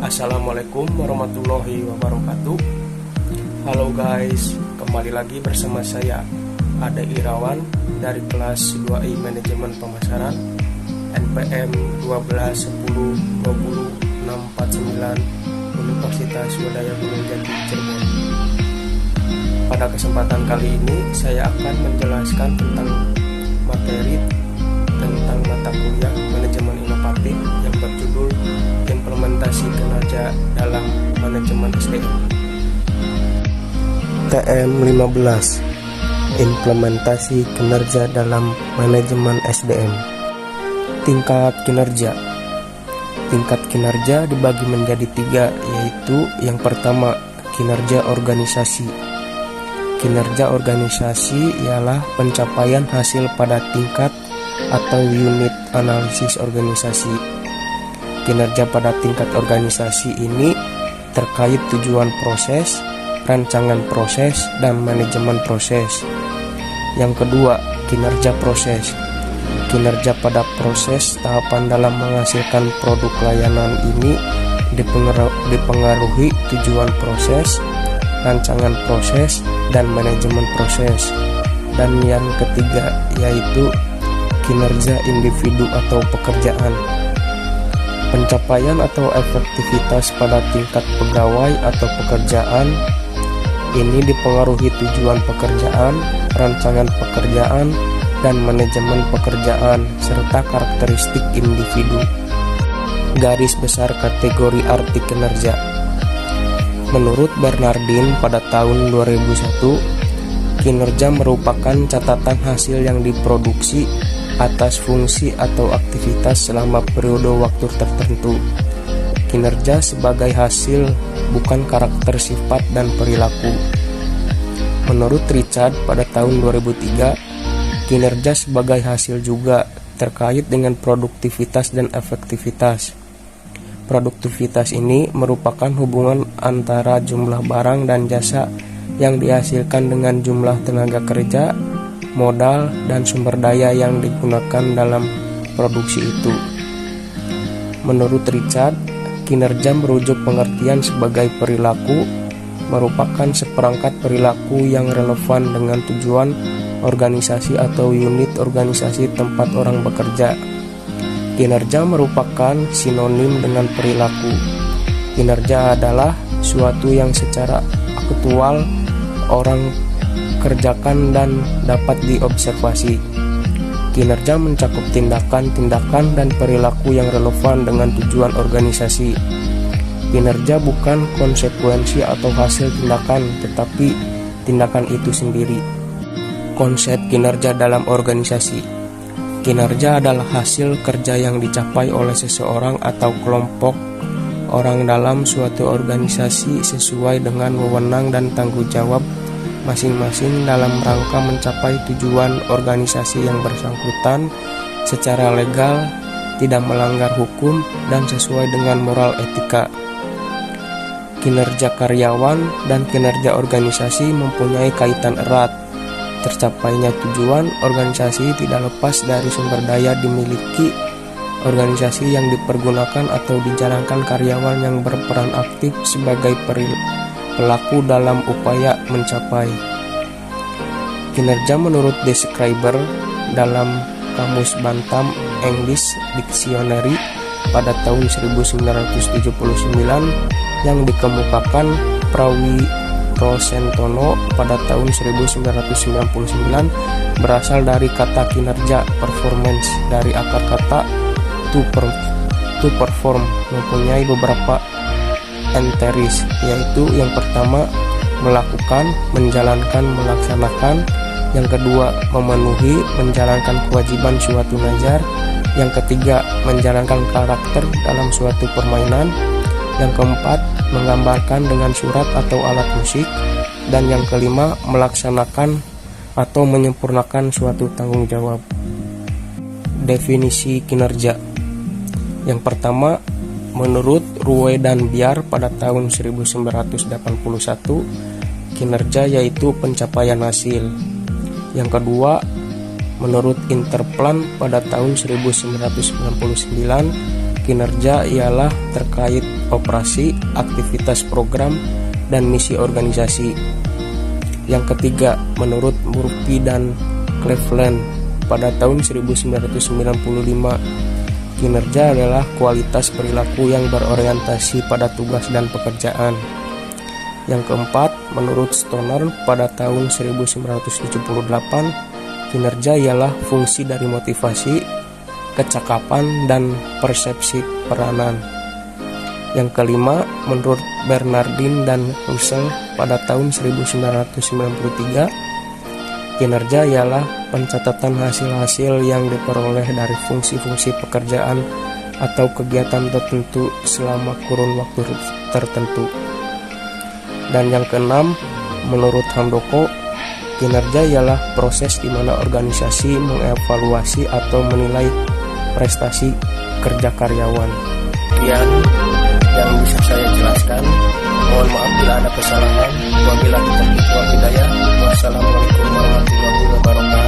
Assalamualaikum warahmatullahi wabarakatuh. Halo guys, kembali lagi bersama saya Ade Irawan dari kelas 2I Manajemen Pemasaran NPM 121020649 Universitas Wadaya Gunung Jati, Cirebon. Pada kesempatan kali ini saya akan menjelaskan tentang materi tentang mata kuliah manajemen inovatif yang berjudul implementasi kinerja dalam manajemen SDM. TM 15 implementasi kinerja dalam manajemen SDM. Tingkat kinerja. Tingkat kinerja dibagi menjadi 3, yaitu yang pertama kinerja organisasi. Kinerja organisasi ialah pencapaian hasil pada tingkat atau unit analisis organisasi. Kinerja pada tingkat organisasi ini terkait tujuan proses, rancangan proses, dan manajemen proses. Yang kedua, kinerja proses. Kinerja pada proses tahapan dalam menghasilkan produk layanan ini dipengaruhi tujuan proses, rancangan proses, dan manajemen proses. Dan yang ketiga yaitu kinerja individu atau pekerjaan. Pencapaian atau efektivitas pada tingkat pegawai atau pekerjaan ini dipengaruhi tujuan pekerjaan, rancangan pekerjaan, dan manajemen pekerjaan, serta karakteristik individu. Garis besar kategori arti kinerja. Menurut Bernardin pada tahun 2001, kinerja merupakan catatan hasil yang diproduksi atas fungsi atau aktivitas selama periode waktu tertentu. Kinerja sebagai hasil, bukan karakter, sifat, dan perilaku. Menurut Richard pada tahun 2003, kinerja sebagai hasil juga terkait dengan produktivitas dan efektivitas. Produktivitas ini merupakan hubungan antara jumlah barang dan jasa yang dihasilkan dengan jumlah tenaga kerja, modal, dan sumber daya yang digunakan dalam produksi itu. Menurut Richard, kinerja merujuk pengertian sebagai perilaku, merupakan seperangkat perilaku yang relevan dengan tujuan organisasi atau unit organisasi tempat orang bekerja. Kinerja merupakan sinonim dengan perilaku. Kinerja adalah suatu yang secara aktual orang kerjakan dan dapat diobservasi. Kinerja mencakup tindakan-tindakan dan perilaku yang relevan dengan tujuan organisasi. Kinerja bukan konsekuensi atau hasil tindakan, tetapi tindakan itu sendiri. Konsep kinerja dalam organisasi. Kinerja adalah hasil kerja yang dicapai oleh seseorang atau kelompok orang dalam suatu organisasi sesuai dengan wewenang dan tanggung jawab masing-masing dalam rangka mencapai tujuan organisasi yang bersangkutan secara legal, tidak melanggar hukum, dan sesuai dengan moral etika. Kinerja karyawan dan kinerja organisasi mempunyai kaitan erat. Tercapainya tujuan organisasi tidak lepas dari sumber daya dimiliki organisasi yang dipergunakan atau dijalankan karyawan yang berperan aktif sebagai pelaku dalam upaya mencapai. Kinerja menurut Describer dalam Kamus Bantam English Dictionary pada tahun 1979 yang dikemukakan Prawi Rosentono pada tahun 1999 berasal dari kata kinerja, performance, dari akar kata to perform, mempunyai beberapa enteris, yaitu yang pertama melakukan, menjalankan, melaksanakan. Yang kedua memenuhi, menjalankan kewajiban suatu nazar. Yang ketiga menjalankan karakter dalam suatu permainan. Yang keempat menggambarkan dengan surat atau alat musik. Dan yang kelima melaksanakan atau menyempurnakan suatu tanggung jawab. Definisi kinerja. Yang pertama, menurut Ruwe dan Biar pada tahun 1981, kinerja yaitu pencapaian hasil. Yang kedua, menurut Interplan pada tahun 1999, Kinerja ialah terkait operasi, aktivitas program, dan misi organisasi. Yang ketiga, menurut Murphy dan Cleveland pada tahun 1995, kinerja adalah kualitas perilaku yang berorientasi pada tugas dan pekerjaan. Yang keempat, menurut Stoner pada tahun 1978, kinerja ialah fungsi dari motivasi, kecakapan, dan persepsi peranan. Yang kelima, menurut Bernardin dan Russell pada tahun 1993, kinerja ialah pencatatan hasil-hasil yang diperoleh dari fungsi-fungsi pekerjaan atau kegiatan tertentu selama kurun waktu tertentu. Dan yang keenam, menurut Handoko, kinerja ialah proses di mana organisasi mengevaluasi atau menilai prestasi kerja karyawan. Sekian yang bisa saya jelaskan. Mohon maaf bila ada kesalahan. Wabillahi taufiq wal hidayah. Wassalamualaikum warahmatullahi wabarakatuh.